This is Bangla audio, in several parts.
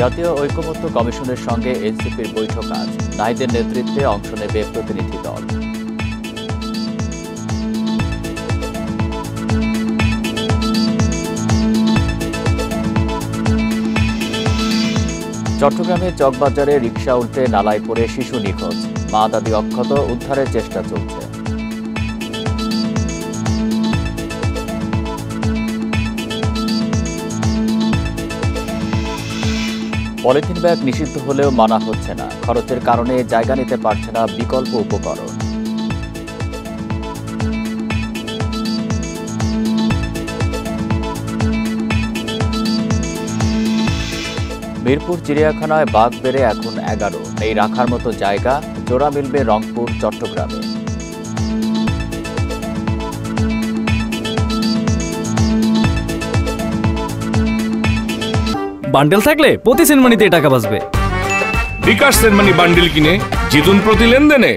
জাতীয় ঐকমত্য কমিশনের সঙ্গে এনসিপির বৈঠক আজ। নাহিদের নেতৃত্বে অংশ নেবে প্রতিনিধি দল। চট্টগ্রামে চকবাজারে রিকশা উল্টে নালায় পড়ে শিশু নিখোঁজ, মা দাদি অক্ষত, উদ্ধারের চেষ্টা চলছে। পলিথিন ব্যাগ নিষিদ্ধ হলেও মানা হচ্ছে না, খরচের কারণে জায়গা নিতে পারছে না বিকল্প উপকরণ। মিরপুর চিড়িয়াখানায় বাঘ বেড়ে এখন 11, এই রাখার মতো জায়গা, জোড়া মিলবে রংপুর, চট্টগ্রামে। বান্ডেল থাকলে প্রতি সেনমানিতে টাকা বাঁচবে। বিকাশ সেনমানি বান্ডেল কিনে জিতুন প্রতি লেনদেনে।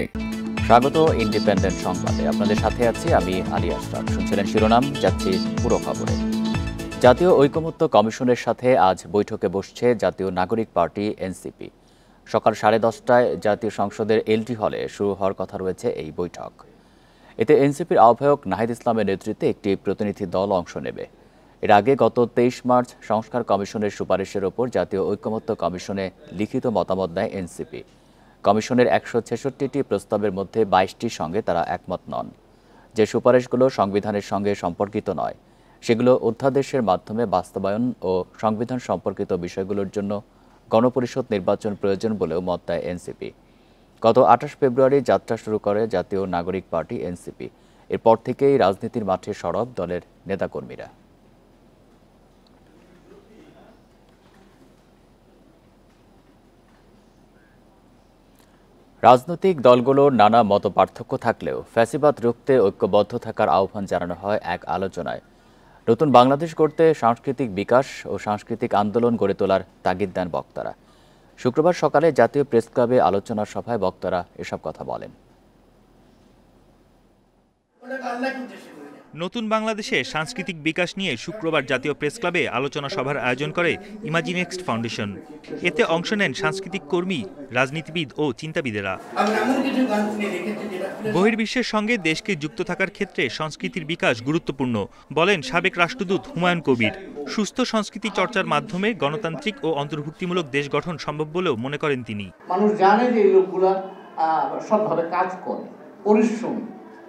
স্বাগত ইন্ডিপেন্ডেন্ট সংবাদে, আপনাদের সাথে আছি আমি আলী আশরাফ। শুনছিলেন শিরোনাম, যাচ্ছি পুরো খবরে। জাতীয় ঐকমত্য কমিশনের সাথে আজ বৈঠকে বসছে জাতীয় নাগরিক পার্টি এনসিপি। সকাল 10:30টায় জাতীয় সংসদের এলটি হলে শুরু হওয়ার কথা রয়েছে এই বৈঠক। এতে এনসিপির আহ্বায়ক নাহিদ ইসলামের নেতৃত্বে একটি প্রতিনিধি দল অংশ নেবে। এর আগে গত 23 মার্চ সংস্কার কমিশনের সুপারিশের ওপর জাতীয় ঐকমত্য কমিশনে লিখিত মতামত দেয় এনসিপি। কমিশনের 166টি প্রস্তাবের মধ্যে 22টির সঙ্গে তারা একমত নন। যে সুপারিশগুলো সংবিধানের সঙ্গে সম্পর্কিত নয়, সেগুলো অধ্যাদেশের মাধ্যমে বাস্তবায়ন ও সংবিধান সম্পর্কিত বিষয়গুলোর জন্য গণপরিষদ নির্বাচন প্রয়োজন বলেও মত দেয় এনসিপি। গত 28 ফেব্রুয়ারি যাত্রা শুরু করে জাতীয় নাগরিক পার্টি এনসিপি। এরপর থেকেই রাজনীতির মাঠে সরব দলের নেতাকর্মীরা। রাজনৈতিক দলগুলোর নানা মতপার্থক্য থাকলেও ফ্যাসিবাদ রুখতে ঐক্যবদ্ধ থাকার আহ্বান জানানো হয় এক আলোচনায়। নতুন বাংলাদেশ গড়তে সাংস্কৃতিক বিকাশ ও সাংস্কৃতিক আন্দোলন গড়ে তোলার তাগিদ দেন বক্তারা। শুক্রবার সকালে জাতীয় প্রেস ক্লাবে আলোচনা সভায় বক্তারা এসব কথা বলেন। নতুন বাংলাদেশে সাংস্কৃতিক বিকাশ নিয়ে শুক্রবার জাতীয় প্রেস ক্লাবে আলোচনা সভার আয়োজন করে ইমাজিনেক্সট ফাউন্ডেশন। এতে অংশ নেন সাংস্কৃতিক কর্মী, রাজনীতিবিদ ও চিন্তাবিদেরা। বহির্বিশ্বের সঙ্গে দেশকে যুক্ত থাকার ক্ষেত্রে সংস্কৃতির বিকাশ গুরুত্বপূর্ণ বলেন সাবেক রাষ্ট্রদূত হুমায়ুন কবির। সুস্থ সংস্কৃতি চর্চার মাধ্যমে গণতান্ত্রিক ও অন্তর্ভুক্তিমূলক দেশ গঠন সম্ভব বলেও মনে করেন তিনি। মানুষ জানে যে এই লোকগুলা সবভাবে কাজ করে, পরিশ্রমী,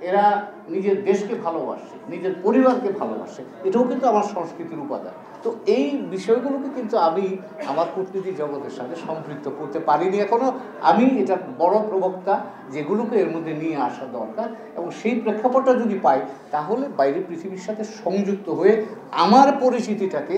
এরা নিজের দেশকে ভালোবাসে, নিজের পরিবারকে ভালোবাসে, এটাও কিন্তু আমার সংস্কৃতির উপাদান। তো এই বিষয়গুলোকে কিন্তু আমি আমার কূটনীতি জগতের সাথে সম্পৃক্ত করতে পারিনি এখনো। আমি এটার বড় প্রবক্তা, যেগুলোকে এর মধ্যে নিয়ে আসা দরকার, এবং সেই প্রেক্ষাপটটা যদি পাই তাহলে বাইরে পৃথিবীর সাথে সংযুক্ত হয়ে আমার পরিচিতিটাকে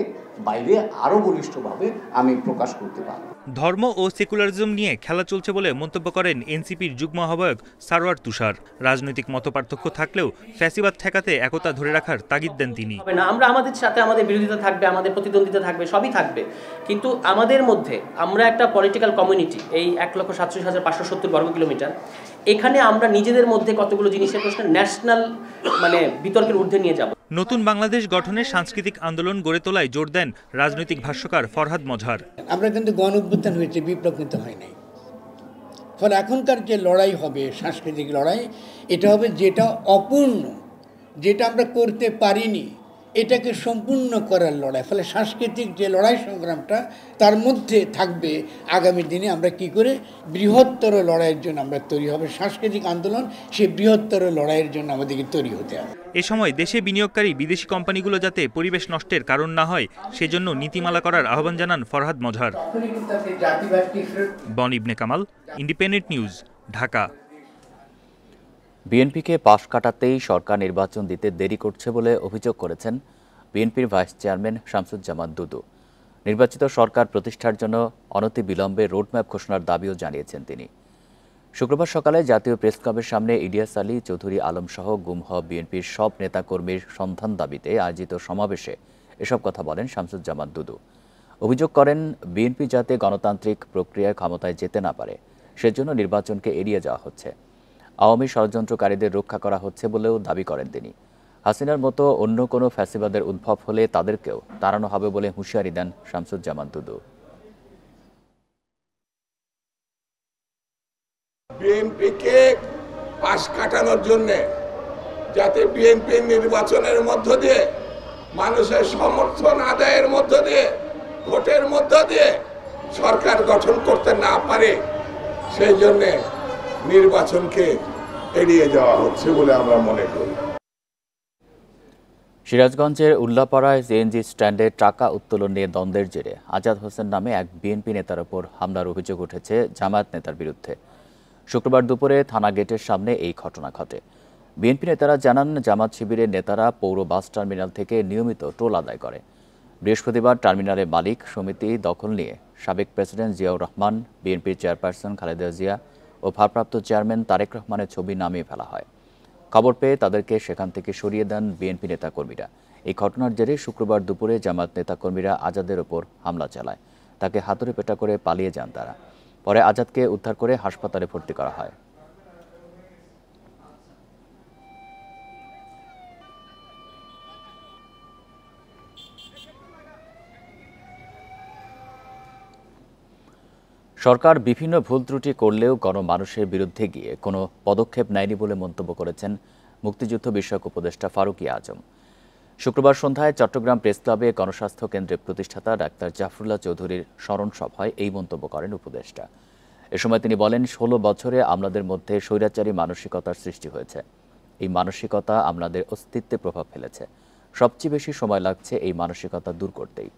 বাইরে আরও বলিষ্ঠভাবে আমি প্রকাশ করতে পারব। ধর্ম ও সেকুলারিজম নিয়ে খেলা চলছে বলে মন্তব্য করেন এনসিপির যুগ্ম আহ্বায়ক সারোয়ার তুষার। রাজনৈতিক মতপার্থক্য থাকলেও ফ্যাসিবাদ ঠেকাতে একতা ধরে রাখার তাগিদ দেন তিনি। আমরা আমাদের সাথে আমাদের বিরোধিতা থাকবে, আমাদের প্রতিদ্বন্দ্বিতা থাকবে, সবই থাকবে, কিন্তু আমাদের মধ্যে আমরা একটা পলিটিক্যাল কমিউনিটি, এই 1,47,570 বর্গ কিলোমিটার, এখানে আমরা নিজেদের মধ্যে কতগুলো জিনিসের প্রশ্ন ন্যাশনাল বিতর্কের ঊর্ধ্বে নিয়ে যাব। নতুন বাংলাদেশ গঠনে সাংস্কৃতিক আন্দোলন গড়ে তোলায় জোর দেন রাজনৈতিক ভাষ্যকার ফরহাদ মজহার। আমরা কিন্তু গণ অভ্যুত্থান হয়েছে, বিপ্লব কিন্তু হয় নাই। ফলে এখনকার যে লড়াই হবে, সাংস্কৃতিক লড়াই, এটা হবে যেটা অপূর্ণ, যেটা আমরা করতে পারিনি, এটাকে সম্পূর্ণ করার লড়াই। ফলে সাংস্কৃতিক যে লড়াই সংগ্রামটা, তার মধ্যে থাকবে আগামী দিনে আমরা কি করে বৃহত্তর লড়াইয়ের জন্য আমরা তৈরি হবে। সাংস্কৃতিক আন্দোলন সেই বৃহত্তর লড়াইয়ের জন্য আমাদেরকে তৈরি হতে হবে। এ সময় দেশে বিনিয়োগকারী বিদেশি কোম্পানিগুলো যাতে পরিবেশ নষ্টের কারণ না হয়, সেজন্য নীতিমালা করার আহ্বান জানান ফরহাদ মজহার। বন ইবনে কামাল, ইন্ডিপেন্ডেন্ট নিউজ, ঢাকা। বিএনপিকে পাশ কাটাতেই সরকার নির্বাচন দিতে দেরি করছে বলে অভিযোগ করেছেন বিএনপির ভাইস চেয়ারম্যান শামসুজ্জামান দুদু। নির্বাচিত সরকার প্রতিষ্ঠার জন্য অনতিবিলম্বে রোডম্যাপ ঘোষণার দাবিও জানিয়েছেন তিনি। শুক্রবার সকালে জাতীয় প্রেস ক্লাবের সামনে ইলিয়াস আলী, চৌধুরী আলম সহ গুম হওয়া বিএনপির সব নেতাকর্মীর সন্ধান দাবিতে আয়োজিত সমাবেশে এসব কথা বলেন শামসুজ্জামান দুদু। অভিযোগ করেন বিএনপি যাতে গণতান্ত্রিক প্রক্রিয়ায় ক্ষমতায় যেতে না পারে, সেজন্য নির্বাচনকে এড়িয়ে যাওয়া হচ্ছে। আওয়ামী ষড়যন্ত্রকারীদের রক্ষা করা হচ্ছে বলেও দাবি করেন তিনি। হাসিনার মতো অন্য কোনো ফ্যাসিবাদের উদ্ভব হলে তাদেরকেও তাড়ানো হবে বলে হুঁশিয়ারি দেন শামসুজ্জামান দুদু। বিএনপিকে পাশ কাটানোর জন্য, যাতে বিএনপি নির্বাচনের মধ্য দিয়ে মানুষের সমর্থন আদায়ের মধ্য দিয়ে, ভোটের মধ্য দিয়ে সরকার গঠন করতে না পারে, সেই জন্য নির্বাচনকে এড়িয়ে যাওয়া হচ্ছে বলে আমরা মনে করি। সিরাজগঞ্জের উল্লাপাড়ায় সিএনজি স্ট্যান্ডে টাকা উত্তোলন নিয়ে দ্বন্দ্বের জেরে আজাদ হোসেন নামে এক বিএনপি নেতার ওপর হামলার অভিযোগ উঠেছে জামায়াত নেতার বিরুদ্ধে। শুক্রবার দুপুরে থানা গেটের সামনে এই ঘটনা ঘটে। বিএনপি নেতারা জানান, জামাত শিবিরের নেতারা পৌর বাস টার্মিনাল থেকে নিয়মিত টোল আদায় করে। বৃহস্পতিবার টার্মিনালের মালিক সমিতি দখল নিয়ে সাবেক প্রেসিডেন্ট জিয়াউর রহমান, বিএনপির চেয়ারপারসন খালেদা জিয়া ও ভারপ্রাপ্ত চেয়ারম্যান তারেক রহমানের ছবি নামিয়ে ফেলা হয়। খবর পেয়ে তাদেরকে সেখান থেকে সরিয়ে দেন বিএনপি নেতাকর্মীরা। এই ঘটনার জেরে শুক্রবার দুপুরে জামাত নেতাকর্মীরা আজাদের ওপর হামলা চালায়। তাকে হাতুড়ে পেটা করে পালিয়ে যান তারা। পরে আজাদকে উদ্ধার করে হাসপাতালে ভর্তি করা হয়। সরকার বিভিন্ন ভুল ত্রুটি করলেও গণমানুষের বিরুদ্ধে গিয়ে কোনো পদক্ষেপ নেয়নি বলে মন্তব্য করেছেন মুক্তিযুদ্ধ বিষয়ক উপদেষ্টা ফারুকী আজম। শুক্রবার সন্ধ্যায় চট্টগ্রাম প্রেস ক্লাবে গণস্বাস্থ্য কেন্দ্রের প্রতিষ্ঠাতা ডাক্তার জাফরুল্লাহ চৌধুরীর স্মরণ সভায় এই মন্তব্য করেন উপদেষ্টা। এ সময় তিনি বলেন, 16 বছরে আমাদের মধ্যে স্বৈরাচারী মানসিকতার সৃষ্টি হয়েছে। এই মানসিকতা আমাদের অস্তিত্বে প্রভাব ফেলেছে। সবচেয়ে বেশি সময় লাগছে এই মানসিকতা দূর করতেই।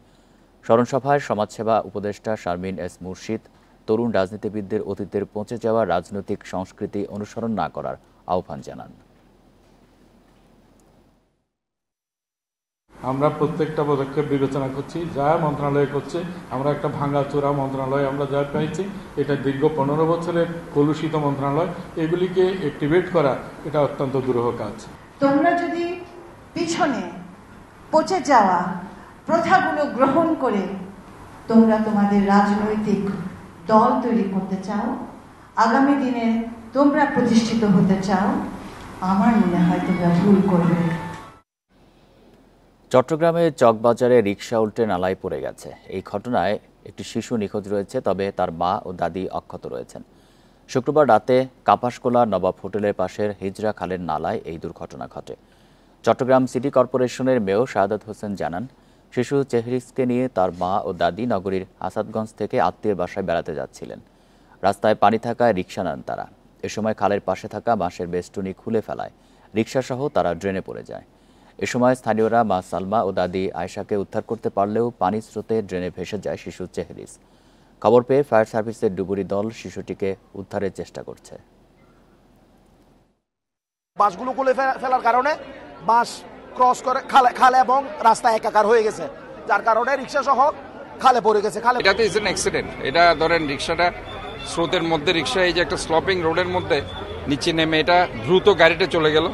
স্মরণ সভায় সমাজসেবা উপদেষ্টা শারমিন এস মুর্শিদ তরুণ রাজনীতিবিদদের অতীতের পচে যাওয়া রাজনৈতিক সংস্কৃতি অনুসরণ না করার আহ্বান জানান। আমরা প্রত্যেকটা পদক্ষেপ বিবেচনা করছি, যা মন্ত্রণালয় করছে। আমরা একটা ভাঙাচোরা মন্ত্রণালয় আমরা যা পাইছি, এটা দীর্ঘ 15 বছরের কলুষিত মন্ত্রণালয়, এগুলিকে অ্যাক্টিভেট করা এটা অত্যন্ত দুরূহ কাজ। তোমরা যদি পিছনে পচে যাওয়া প্রথাগুলো গ্রহণ করে তোমরা তোমাদের রাজনৈতিক দল তৈরি করতে চাও, আগামী দিনে তোমরা প্রতিষ্ঠিত হতে চাও, আমার মনে হয় তোমরা ভুল করবে। চট্টগ্রামে চকবাজারে রিকশা উল্টে নালায় পড়ে গেছে। এই ঘটনায় একটি শিশু নিখোঁজ রয়েছে, তবে তার মা ও দাদি অক্ষত রয়েছেন। শুক্রবার রাতে কাপাসকোলা নবাব হোটেলের পাশের হিজরা খালের নালায় এই দুর্ঘটনা ঘটে। চট্টগ্রাম সিটি কর্পোরেশনের মেয়র শাহাদাত হোসেন জানান, শিশু চেহরিসকে নিয়ে তার মা ও দাদি নগরীর আসাদগঞ্জ থেকে আত্মীয়ের বাসায় বেড়াতে যাচ্ছিলেন। রাস্তায় পানি থাকায় রিকশা নেন তারা। এ সময় খালের পাশে থাকা বাঁশের বেষ্টনী খুলে ফেলায় রিকশাসহ তারা ড্রেনে পড়ে যায়। এ সময় স্থানীয়রা মা সালমা ও দাদি আয়েশাকে উদ্ধার করতে পারলেও পানির স্রোতে ড্রেনে ভেসে যায় শিশু চেহরিস। খবর পেয়ে ফায়ার সার্ভিসের ডুবুরি দল শিশুটিকে উদ্ধারের চেষ্টা করছে। বাসগুলো খুলে ফেলার কারণে বাস ক্রস করে খালে এবং রাস্তা একাকার হয়ে গেছে, যার কারণে রিকশা সহ খালে পড়ে গেছে। এটাতে ইজ এন অ্যাক্সিডেন্ট। এটা ধরেন রিকশাটা স্রোতের মধ্যে, রিকশা এই যে একটা স্লপিং রোডের মধ্যে নিচে নেমে এটা দ্রুত গাড়িটা চলে গেল,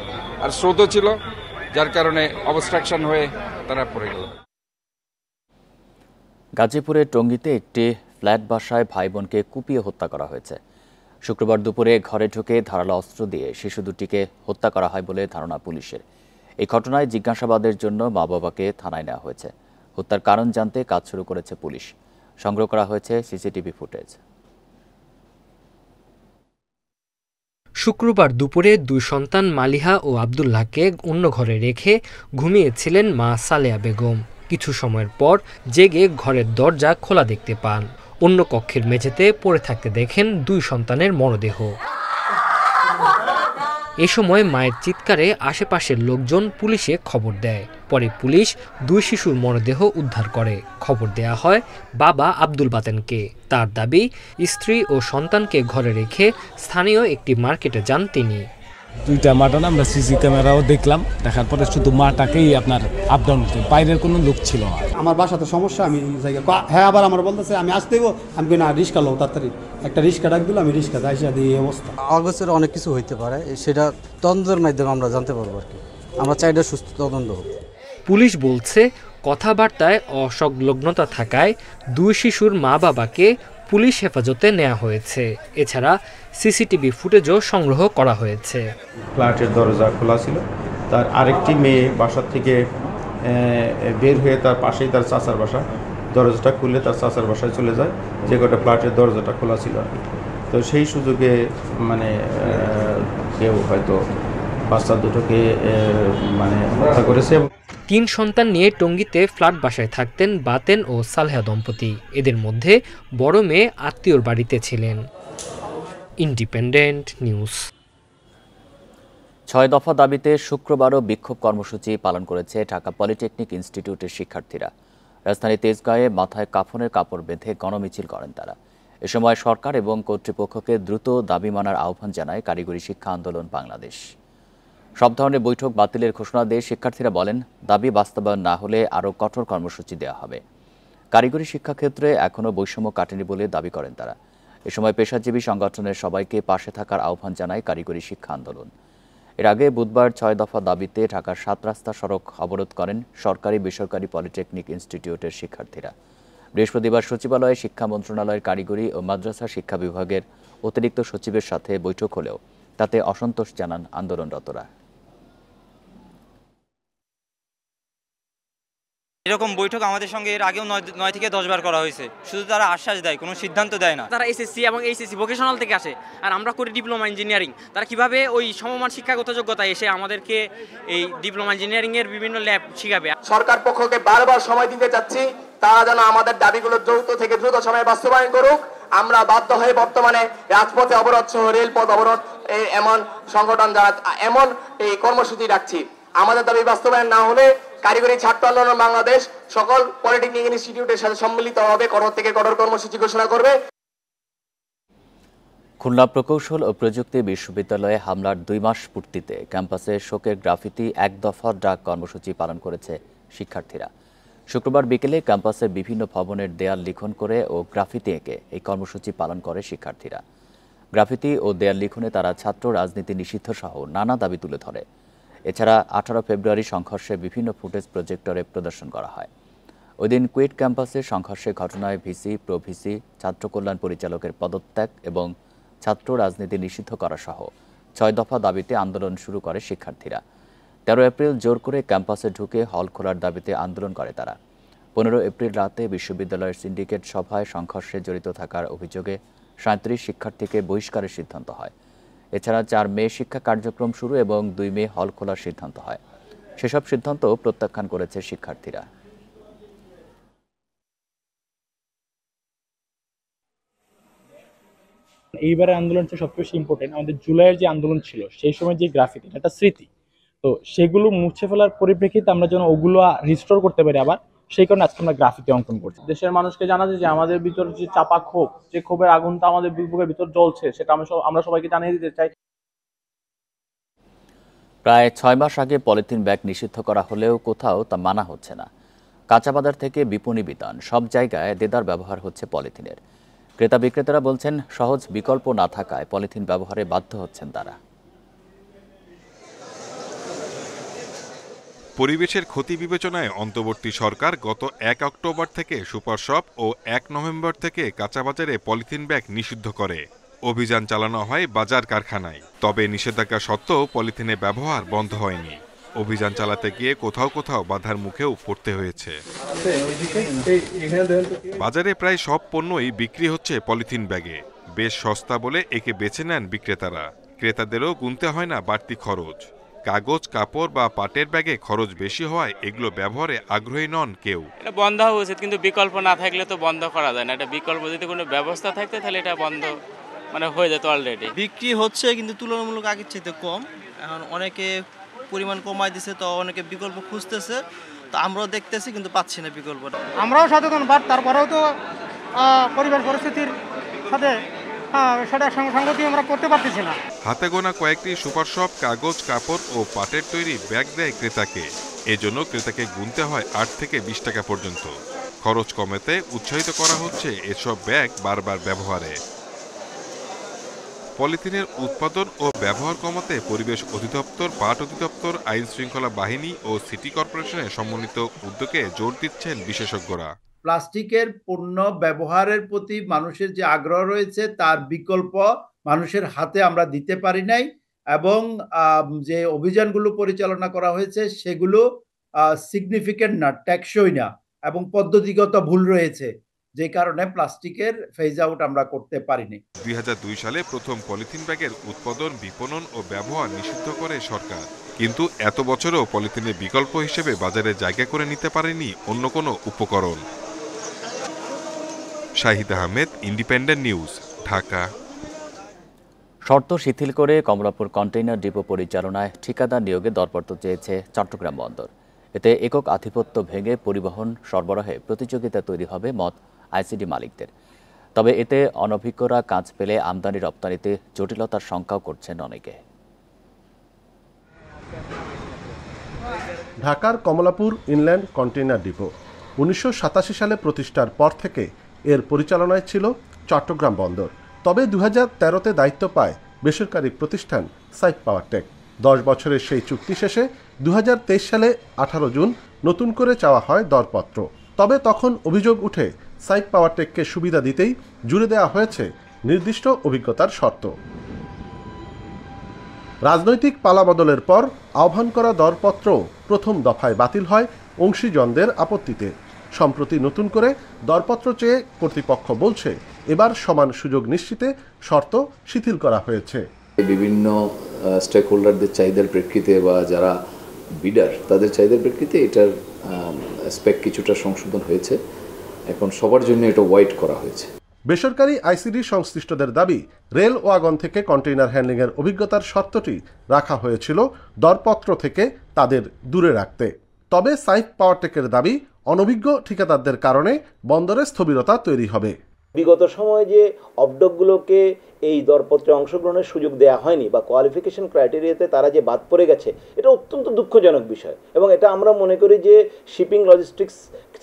আর স্রোতও ছিল, যার কারণে অবস্ট্রাকশন হয়ে তারা পড়ে গেল। গাজীপুরের টঙ্গীতে একটি ফ্ল্যাট বাসায় ভাই বোনকে কুপিয়ে হত্যা করা হয়েছে। শুক্রবার দুপুরে ঘরে ঢুকে ধারালো অস্ত্র দিয়ে শিশু দুটিকে হত্যা করা হয় বলে ধারণা পুলিশের। এই ঘটনায় জিজ্ঞাসাবাদের জন্য মা বাবাকে থানায় নেওয়া হয়েছে। হত্যার কারণ জানতে কাজ শুরু করেছে পুলিশ। সংগ্রহ করা হয়েছে সিসিটিভি ফুটেজ। শুক্রবার দুপুরে দুই সন্তান মালিহা ও আব্দুল্লাহকে অন্য ঘরে রেখে ঘুমিয়েছিলেন মা সালেয়া বেগম। কিছু সময়ের পর জেগে ঘরের দরজা খোলা দেখতে পান। অন্য কক্ষের মেঝেতে পড়ে থাকতে দেখেন দুই সন্তানের মরদেহ। এ সময় মায়ের চিৎকারে আশেপাশের লোকজন পুলিশে খবর দেয়। পরে পুলিশ দুই শিশুর মরদেহ উদ্ধার করে। খবর দেয়া হয় বাবা আব্দুল বাতেনকে। তার দাবি, স্ত্রী ও সন্তানকে ঘরে রেখে স্থানীয় একটি মার্কেটে যান তিনি। দুইটা মাটন আমরা সিসি ক্যামেরাও দেখলাম, দেখার পরে শুধু মাটাকেই আপনার আপ ডাউন, বাইরের কোনো লোক ছিল না। আমার বাসাতে সমস্যা, আমি হ্যাঁ, আবার আমার বলতেছে আমি আসতে হইব, আমি না রিক্সা লো, তাড়াতাড়ি একটা রিক্সা ডাক দিল, আমি রিক্সা আইসা দিয়ে এই অবস্থা। অগস্টের অনেক কিছু হইতে পারে, সেটা তদন্তের মাধ্যমে আমরা জানতে পারবো আর কি। আমরা চাইটা সুস্থ তদন্ত হোক। পুলিশ বলছে, কথাবার্তায় অসংলগ্নতা থাকায় দুই শিশুর মা বাবাকে পুলিশ হেফাজতে নেওয়া হয়েছে। এছাড়া সিসিটিভি ফুটেজও সংগ্রহ করা হয়েছে। ফ্ল্যাটের দরজা খোলা ছিল, তার আরেকটি মেয়ে বাসার থেকে বের হয়ে তার পাশেই তার চাচার বাসা, দরজাটা খুলে তার চাচার বাসায় চলে যায়, যে কটা ফ্ল্যাটের দরজাটা খোলা ছিল। তো সেই সুযোগে মানে কেউ হয়তো বাচ্চা দুটোকে মানে হত্যা করেছে। 3 সন্তান নিয়ে টঙ্গীতে ফ্ল্যাট বাসায় থাকতেন বাতেন ও সালেহা দম্পতি। এদের মধ্যে বড় মেয়ে আত্মীয়র বাড়িতে ছিলেন। Independent news. 6 দফা দাবিতে শুক্রবারও বিক্ষোভ কর্মসূচি পালন করেছে ঢাকা পলিটেকনিক ইনস্টিটিউটের শিক্ষার্থীরা। রাজধানীর তেজগাঁয়ে মাথায় কাফনের কাপড় বেঁধে গণমিছিল করেন তারা। এ সময় সরকার এবং কর্তৃপক্ষকে দ্রুত দাবি মানার আহ্বান জানায় কারিগরি শিক্ষা আন্দোলন বাংলাদেশ। সব ধরনের বৈঠক বাতিলের ঘোষণা দিয়ে শিক্ষার্থীরা বলেন, দাবি বাস্তবায়ন না হলে আরও কঠোর কর্মসূচি দেওয়া হবে। কারিগরি শিক্ষাক্ষেত্রে এখনও বৈষম্য কাটেনি বলে দাবি করেন তারা। এ সময় পেশাজীবী সংগঠনের সবাইকে পাশে থাকার আহ্বান জানায় কারিগরি শিক্ষা আন্দোলন। এর আগে বুধবার 6 দফা দাবিতে ঢাকার 7 রাস্তা সড়ক অবরোধ করেন সরকারি বেসরকারি পলিটেকনিক ইনস্টিটিউটের শিক্ষার্থীরা। বৃহস্পতিবার সচিবালয়ে শিক্ষা মন্ত্রণালয়ের কারিগরি ও মাদ্রাসা শিক্ষা বিভাগের অতিরিক্ত সচিবের সাথে বৈঠক হলেও তাতে অসন্তোষ জানান আন্দোলনরতরা। এরকম বৈঠক আমাদের সঙ্গে এর আগেও 9 থেকে 10 বার করা হয়েছে, শুধু তারা আশ্বাস দেয়, কোনো সিদ্ধান্ত দেয় না। তারা এসএসসি এবং এইচএসসি ভোকেশনাল থেকে আসে, আর আমরা করি ডিপ্লোমা ইঞ্জিনিয়ারিং। তারা কিভাবে ওই সমমান শিক্ষাগত যোগ্যতা এসে আমাদেরকে এই ডিপ্লোমা ইঞ্জিনিয়ারিং এর বিভিন্ন ল্যাব শিখাবে। সরকার পক্ষকে বারবার সময় দিতে চাচ্ছি, তারা যেন আমাদের দাবিগুলো দ্রুত থেকে দ্রুত সময়ে বাস্তবায়ন করুক। আমরা বাধ্য হয়ে বর্তমানে রাজপথে অবরোধ সহ রেলপথ অবরোধ এমন সংগঠন যারা এমন এই কর্মসূচি রাখছি। আমাদের দাবি বাস্তবায়ন না হলে কারিগরি ছাত্র আন্দোলন বাংলাদেশ সকল পলিটেকনিক ইনস্টিটিউটের সাথে সম্মিলিত হবে, কঠোর থেকে কঠোর কর্মসূচি ঘোষণা করবে। খুলনা প্রকৌশল ও প্রযুক্তি বিশ্ববিদ্যালয়ে হামলার 2 মাস পূর্তিতে ক্যাম্পাসে শোকের গ্রাফিতি 1 দফা ডাক কর্মসূচি পালন করেছে শিক্ষার্থীরা। শুক্রবার বিকেলে ক্যাম্পাসের বিভিন্ন ভবনের দেয়াল লিখন করে ও গ্রাফিতি এঁকে এই কর্মসূচি পালন করে শিক্ষার্থীরা। গ্রাফিতি ও দেয়াল লিখনে তারা ছাত্র রাজনীতি নিষিদ্ধ সহ নানা দাবি তুলে ধরে। এছাড়া 18 ফেব্রুয়ারি সংঘর্ষে বিভিন্ন ফুটেজ প্রজেক্টরে প্রদর্শন করা হয়। ওই দিন কুয়েট ক্যাম্পাসে সংঘর্ষের ঘটনায় ভিসি, প্রভিসি, ছাত্র কল্যাণ পরিচালকের পদত্যাগ এবং ছাত্র রাজনীতি নিষিদ্ধ করা সহ 6 দফা দাবিতে আন্দোলন শুরু করে শিক্ষার্থীরা। 13 এপ্রিল জোর করে ক্যাম্পাসে ঢুকে হল খোলার দাবিতে আন্দোলন করে তারা। 15 এপ্রিল রাতে বিশ্ববিদ্যালয়ের সিন্ডিকেট সভায় সংঘর্ষে জড়িত থাকার অভিযোগে 37 শিক্ষার্থীকে বহিষ্কারের সিদ্ধান্ত হয়। এছাড়া 4 মে শিক্ষা কার্যক্রম শুরু এবং 2 মে হল খোলার সিদ্ধান্ত হয়। সেসব সিদ্ধান্ত প্রত্যাখ্যান করেছে শিক্ষার্থীরা। এইবারের আন্দোলনটা সবচেয়ে বেশি ইম্পর্টেন্ট। আমাদের জুলাইয়ের যে আন্দোলন ছিল সেই সময় যে গ্রাফিতি, এটা স্মৃতি, তো সেগুলো মুছে ফেলার পরিপ্রেক্ষিতে আমরা যেন ওগুলো রিস্টোর করতে পারি আবার, সেই কারণে আজকে আমরা গ্রাফিতি অঙ্কন করছি। দেশের মানুষকে জানাতে যে আমাদের ভিতর যে চাপা ক্ষোভ, যে ক্ষোভের আগুনটা আমাদের বুকের ভিতর জ্বলছে, সেটা আমরা সবাইকে জানিয়ে দিতে চাই। প্রায় 6 মাস আগে পলিথিন ব্যাগ নিষিদ্ধ করা হলেও কোথাও তা মানা হচ্ছে না। কাঁচা বাজার থেকে বিপণী বিতান সব জায়গায় দেদার ব্যবহার হচ্ছে পলিথিনের। ক্রেতা বিক্রেতারা বলছেন, সহজ বিকল্প না থাকায় পলিথিন ব্যবহারে বাধ্য হচ্ছেন তারা। পরিবেশের ক্ষতি বিবেচনায় অন্তর্বর্তী সরকার গত 1 অক্টোবর থেকে সুপার শপ ও 1 নভেম্বর থেকে কাঁচাবাজারে পলিথিন ব্যাগ নিষিদ্ধ করে। অভিযান চালানো হয় বাজার কারখানায়, তবে নিষেধাজ্ঞা সত্ত্বেও পলিথিনের ব্যবহার বন্ধ হয়নি। অভিযান চালাতে গিয়ে কোথাও কোথাও বাধার মুখেও পড়তে হয়েছে। বাজারে প্রায় সব পণ্যই বিক্রি হচ্ছে পলিথিন ব্যাগে। বেশ সস্তা বলে একে বেছে নেন বিক্রেতারা। ক্রেতাদেরও গুনতে হয় না বাড়তি খরচ। কাগজ, কাপড় বা পাটের ব্যাগে খরচ বেশি হওয়ায় এগুলো ব্যবহারে আগ্রহী নন কেউ। এটা বন্ধ হওয়া উচিত, কিন্তু বিকল্প না থাকলে তো বন্ধ করা যায় না। এটা বিকল্প যদি কোনো ব্যবস্থা থাকতো তাহলে এটা বন্ধ হয়ে যেত অলরেডি। বিক্রি হচ্ছে কিন্তু তুলনামূলক আগের চাইতে কম। এখন অনেকে পরিমাণ কমাই দিছে, তো অনেকে বিকল্প খুঁজতেছে, তো আমরাও দেখতেছি কিন্তু পাচ্ছি না বিকল্পটা। আমরাও সচেতন, বাট তারপরেও তো পরিবার পরিস্থিতির সাথে সেটা সংগতি আমরা করতে পারতেছি না। হাতে গোনা কয়েকটি সুপার শপ কাগজ, কাপড় ও পাটের তৈরি ব্যাগ দেয় ক্রেতাকে। এজন্য ক্রেতাকে গুনতে হয় 8 থেকে 20 টাকা পর্যন্ত। খরচ কমাতে উৎসাহিত করা হচ্ছে এসব ব্যাগ বারবার ব্যবহারে। পলিথিনের উৎপাদন ও ব্যবহার কমাতে পরিবেশ অধিদপ্তর, পাট অধিদপ্তর, আইন শৃঙ্খলা বাহিনী ও সিটি কর্পোরেশনের সমন্বিত উদ্যোগে জোর দিচ্ছেন বিশেষজ্ঞরা। প্লাস্টিকের পণ্য ব্যবহারের প্রতি মানুষের যে আগ্রহ রয়েছে তার বিকল্প মানুষের হাতে আমরা দিতে পারি নাই, এবং যে অভিযানগুলো পরিচালনা করা হয়েছে সেগুলো সিগনিফিকেন্ট না, টেকসই না, এবং পদ্ধতিগত ভুল রয়েছে। যে কারণে প্লাস্টিকের ফেজ আউট আমরা করতে পারিনি। 2002 সালে প্রথম পলিথিন ব্যাগের উৎপাদন, বিপণন ও ব্যবহার নিষিদ্ধ করে সরকার, কিন্তু এত বছরও পলিথিনের বিকল্প হিসেবে বাজারে জায়গা করে নিতে পারেনি অন্য কোনো উপকরণ। Shahid Ahmed, Independent News, Dhaka. শর্ত শিথিল করে কমলাপুর কন্টেইনার ডিপো পরিচালনায় ঠিকাদার নিয়োগে দরপত্র চেয়েছে চট্টগ্রাম বন্দর। এতে একক আধিপত্য ভেঙে পরিবহন সরবরাহে প্রতিযোগিতা তৈরি হবে মত আইসিডি মালিকদের। তবে এতে অনভিজ্ঞরা কাজ পেলে আমদানি রপ্তানিতে জটিলতার শঙ্কাও করছেন অনেকে। ঢাকার কমলাপুর ইনল্যান্ড কন্টেইনার ডিপো 1987 সালে প্রতিষ্ঠার পর থেকে এর পরিচালনায় ছিল চট্টগ্রাম বন্দর। তবে 2013-তে দায়িত্ব পায় বেসরকারি প্রতিষ্ঠান সাইফ পাওয়ারটেক। 10 বছরের সেই চুক্তি শেষে 2023 সালে 18 জুন নতুন করে চাওয়া হয় দরপত্র। তবে তখন অভিযোগ উঠে সাইফ পাওয়ারটেককে সুবিধা দিতেই জুড়ে দেওয়া হয়েছে নির্দিষ্ট অভিজ্ঞতার শর্ত। রাজনৈতিক পালাবদলের পর আহ্বান করা দরপত্র প্রথম দফায় বাতিল হয় অংশীজনদের আপত্তিতে। সম্প্রতি নতুন করে দরপত্র চেয়ে কর্তৃপক্ষ বলছে এবার সমান সুযোগ নিশ্চিতে শর্ত শিথিল করা হয়েছে। বিভিন্ন স্টেক হোল্ডারদের চাহিদার প্রেক্ষিতে বা যারা বিডার তাদের চাহিদার প্রেক্ষিতে এটার স্পেক কিছুটা সংশোধন হয়েছে। এখন সবার জন্য এটা ওয়াইড করা হয়েছে। বেসরকারি আইসিডি সংশ্লিষ্টদের দাবি, রেল ওয়াগন থেকে কন্টেইনার হ্যান্ডলিংয়ের অভিজ্ঞতার শর্তটি রাখা হয়েছিল দরপত্র থেকে তাদের দূরে রাখতে। তবে সাইফ পাওয়ারটেকের দাবি, অনভিজ্ঞ ঠিকাদারদের কারণে বন্দরে স্থবিরতা তৈরি হবে। বিগত সময়ে যে অবডকগুলোকে এই দরপত্রে অংশগ্রহণের সুযোগ দেওয়া হয়নি বা কোয়ালিফিকেশন ক্রাইটেরিয়াতে তারা যে বাদ পড়ে গেছে, এটা অত্যন্ত দুঃখজনক বিষয় এবং এটা আমরা মনে করি যে শিপিং লজিস্টিক্স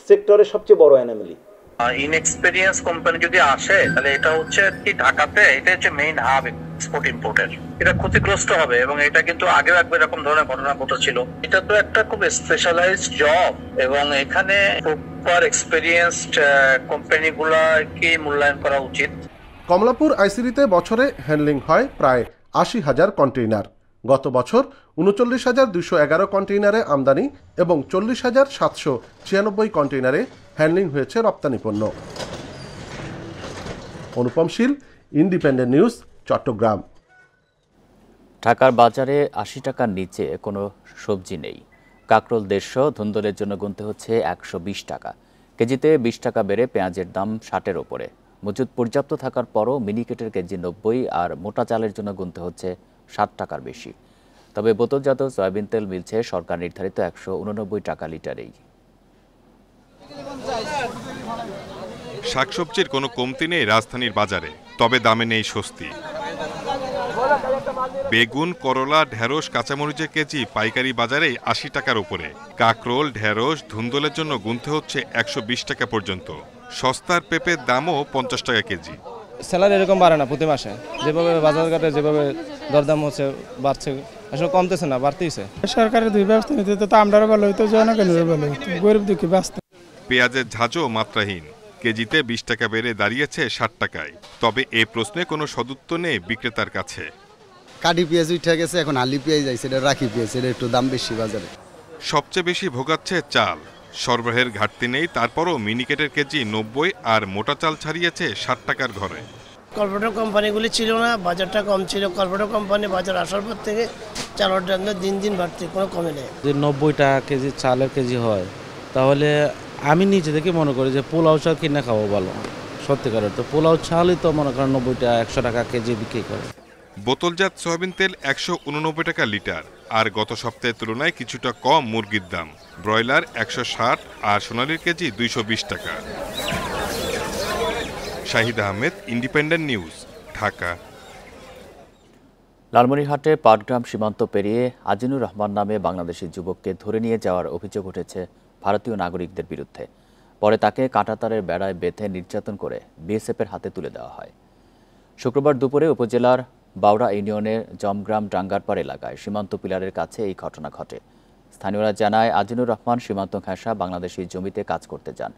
সেক্টরের সবচেয়ে বড় অ্যানোমালি। ইনএক্সপেরিয়েন্স কোম্পানি যদি আসে তাহলে এটা হচ্ছে কি ঢাকাতে এটা হচ্ছে মেইন হাব এক্সপোর্ট ইম্পোর্টের, এটা ক্ষতিগ্রস্ত হবে এবং এটা কিন্তু আগেও একবার এরকম ধরনের ঘটনা ঘটেছিল। এটা তো একটা খুব স্পেশালাইজড জব এবং এখানে প্রপার এক্সপেরিয়েন্সড কোম্পানিগুলোকে মূল্যায়ন করা উচিত। কমলাপুর আইসিডিতে বছরে হ্যান্ডলিং হয় প্রায় 80,000 কন্টেইনার। গত বছর 39,211 কন্টেইনারে আমদানি এবং 40,796 কন্টেইনারে হ্যান্ডলিং হয়েছে রপ্তানি পণ্য। অনুপম শীল, ইন্ডিপেন্ডেন্ট নিউজ, চট্টগ্রাম। ঢাকার বাজারে 80 টাকার নিচে কোনো সবজি নেই। কাকরোল 150, ধুন্দলের জন্য গুনতে হচ্ছে 120 টাকা। কেজিতে 20 টাকা বেড়ে পেঁয়াজের দাম 60-এর ওপরে। মজুদ পর্যাপ্ত থাকার পরও মিনিকেটের কেজি 90 আর মোটা চালের জন্য গুনতে হচ্ছে 60 টাকার বেশি। তবে বোতলজাত সয়াবিন তেল মিলছে সরকার নির্ধারিত 189 টাকা লিটারেই। শাকসবজির কোনো কমতি নেই রাজধানীর বাজারে, তবে দামে নেই স্বস্তি। বেগুন, করলা, ঢেঁড়স, কাঁচামরিচের কেজি পাইকারি বাজারে 80 টাকার উপরে। কাকরোল, ঢেঁড়স, ধুন্দলের জন্য গুনতে হচ্ছে 120 টাকা পর্যন্ত। সস্তার পেঁপের দামও 50 টাকা কেজি। স্যালারি এরকম বাড়ে না প্রতি মাসে, যেভাবে বাজার ঘাটে যেভাবে দরদাম হচ্ছে বাড়ছে, আসলে কমতেছে না, বাড়তেইছে। সরকারের দুই ব্যবস্থা নিতে তো আমরাও ভালো হইতো, জনগণের ভালো হইতো, গরিব দুঃখী বাঁচত। পেঁয়াজের ঝাঁঝও মাত্রাহীন, কেজিতে 20 টাকা বেড়ে দাঁড়িয়েছে 60 টাকায়। তবে এ প্রশ্নে কোনো সদুত্তর নেই বিক্রেতার কাছে। কাঠি পেঁয়াজ উঠে গেছে, এখন আলি পেঁয়াজ আইছে, এটা রাখি পেঁয়াজ, এটা একটু দাম বেশি বাজারে। সবচেয়ে বেশি ভোগাচ্ছে চাল। সরবরাহের ঘাটতি নেই, তারপরও মিনিকেটের কেজি 90 আর মোটা চাল ছাড়িয়েছে 60 টাকার ঘরে। কর্পোরেট কোম্পানিগুলি ছিল না, বাজারটা কম ছিল। কর্পোরেট কোম্পানি বাজার আসার পর থেকে চালের দাম দিন দিন বাড়ছে, কোনো কমে নেই। যে 90 টাকা কেজি চালের কেজি হয়, তাহলে আমি নিজে থেকে মনে করি যে পোলাও চাল কিনে খাওয়া ভালো। সত্যিকারের তো পোলাও চালই তো মনে করেন 90 টাকা 100 টাকা কেজি বিক্রি করে। বোতলজাত সয়াবিন তেল 189 টাকা লিটার। আর গত সপ্তাহের তুলনায় কিছুটা কম মুরগির দাম। ব্রয়লার 160 আর সোনালির কেজি 220 টাকা। Shahid Ahmed, Independent News, Dhaka. লালমনিরহাটে পাটগ্রাম সীমান্ত পেরিয়ে আজিনুর রহমান নামে বাংলাদেশি যুবককে ধরে নিয়ে যাওয়ার অভিযোগ উঠেছে ভারতীয় নাগরিকদের বিরুদ্ধে। পরে তাকে কাঁটাতারের বেড়ায় বেঁধে নির্যাতন করে বিএসএফের হাতে তুলে দেওয়া হয়। শুক্রবার দুপুরে উপজেলার বাউড়া ইউনিয়নের জমগ্রাম ডাঙ্গারপাড় এলাকায় সীমান্ত পিলারের কাছে এই ঘটনা ঘটে। স্থানীয়রা জানায়, আজিনুর রহমান সীমান্ত ঘেঁষা বাংলাদেশি জমিতে কাজ করতে যান।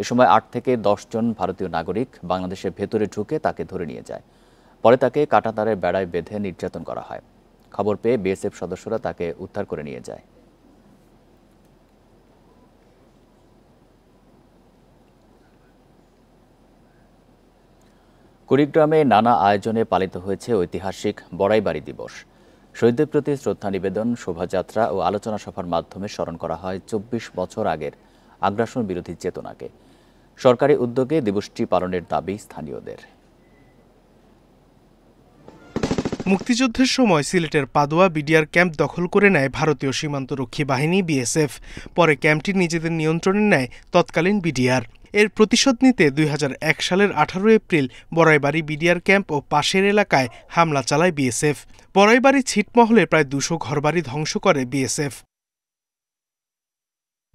এ সময় 8 থেকে 10 জন ভারতীয় নাগরিক বাংলাদেশের ভেতরে ঢুকে তাকে ধরে নিয়ে যায়। পরে তাকে কাঁটাতারের বেড়ায় বেঁধে নির্যাতন করা হয়। খবর পেয়ে বিএসএফ সদস্যরা তাকে উদ্ধার করে নিয়ে যায়। কুড়িগ্রামে নানা আয়োজনে পালিত হয়েছে ঐতিহাসিক বড়াইবাড়ি দিবস। শহীদদের প্রতি শ্রদ্ধা নিবেদন, শোভাযাত্রা ও আলোচনা সভার মাধ্যমে স্মরণ করা হয় ২৪ বছর আগের আগ্রাসন বিরোধী চেতনাকে। সরকারি উদ্যোগে দিবসটি পালনের দাবি স্থানীয়দের। মুক্তিযুদ্ধের সময় সিলেটের পাদুয়া বিডিআর ক্যাম্প দখল করে নেয় ভারতীয় সীমান্তরক্ষী বাহিনী বিএসএফ। পরে ক্যাম্পটি নিজেদের নিয়ন্ত্রণে নেয় তৎকালীন বিডিআর। এর প্রতিশোধ নিতে ২০০১ সালের ১৮ এপ্রিল বড়াইবাড়ি বিডিআর ক্যাম্প ও পাশের এলাকায় হামলা চালায় বিএসএফ। বড়াইবাড়ি ছিটমহলে প্রায় ২০০ ঘরবাড়ি ধ্বংস করে বিএসএফ।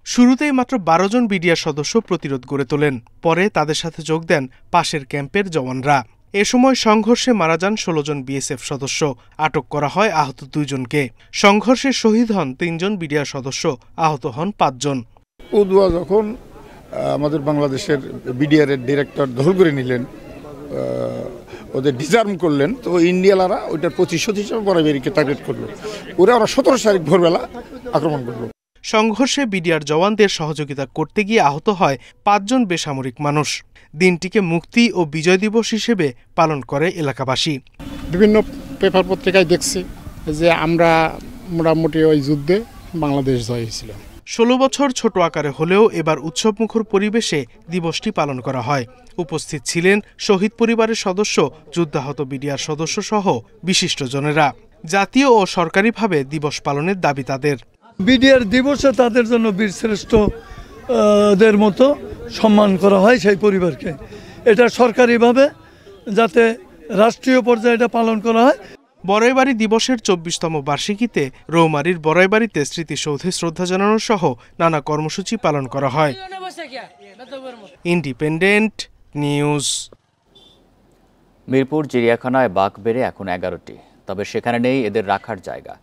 শুরুতেই মাত্র ১২ জন বিডিআর সদস্য প্রতিরোধ গড়ে তোলেন। পরে তাদের সাথে যোগ দেন পাশের ক্যাম্পের জওয়ানরা। এ সময় সংঘর্ষে মারা যান ১৬ জন বিএসএফ সদস্য। আটক করা হয় আহত ২ জনকে। সংঘর্ষে শহীদ হন ৩ জন বিডিআর সদস্য, আহত হন ৫ জন। পদুয়া যখন আমাদের বাংলাদেশের বিডিআর এর ডিরেক্টর দখল করে নিলেন, ওদের ডিজার্ম করলেন, তো ইন্ডিয়ালারা ওইটার প্রতিশোধ হিসেবে বড়াইবাড়িকে টার্গেট করলো। ওরা ১৭ তারিখ ভোরবেলা আক্রমণ করলো। সংঘর্ষে বিডিআর জওয়ানদের সহযোগিতা করতে গিয়ে আহত হয় ৫ জন বেসামরিক মানুষ। দিনটিকে মুক্তি ও বিজয় দিবস হিসেবে পালন করে এলাকাবাসী। বিভিন্ন পেপার পত্রিকায় দেখছি যে আমরা মোটামুটি ওই যুদ্ধে বাংলাদেশ জয় হয়েছিল। ১৬ বছর ছোট আকারে হলেও এবার উৎসবমুখর পরিবেশে দিবসটি পালন করা হয়। উপস্থিত ছিলেন শহীদ পরিবারের সদস্য, যুদ্ধাহত বিডিআর সদস্য সহ বিশিষ্টজনেরা। জাতীয় ও সরকারিভাবে দিবস পালনের দাবি তাদের। বিডিআর দিবসে তাদের জন্য বীরশ্রেষ্ঠদের মতো সম্মান করা হয় সেই পরিবারকে। এটা সরকারিভাবে যাতে রাষ্ট্রীয় পর্যায়ে এটা পালন করা হয়। বড়াইবাড়ি দিবসের ২৪তম বার্ষিকীতে রৌমারীর বড়াইবাড়িতে স্মৃতিসৌধে শ্রদ্ধা জানানো সহ নানা কর্মসূচি পালন করা হয়। Independent news. মিরপুর চিড়িয়াখানায় বাঘ বেড়ে এখন ১১টি, তবে সেখানে নেই এদের রাখার জায়গা।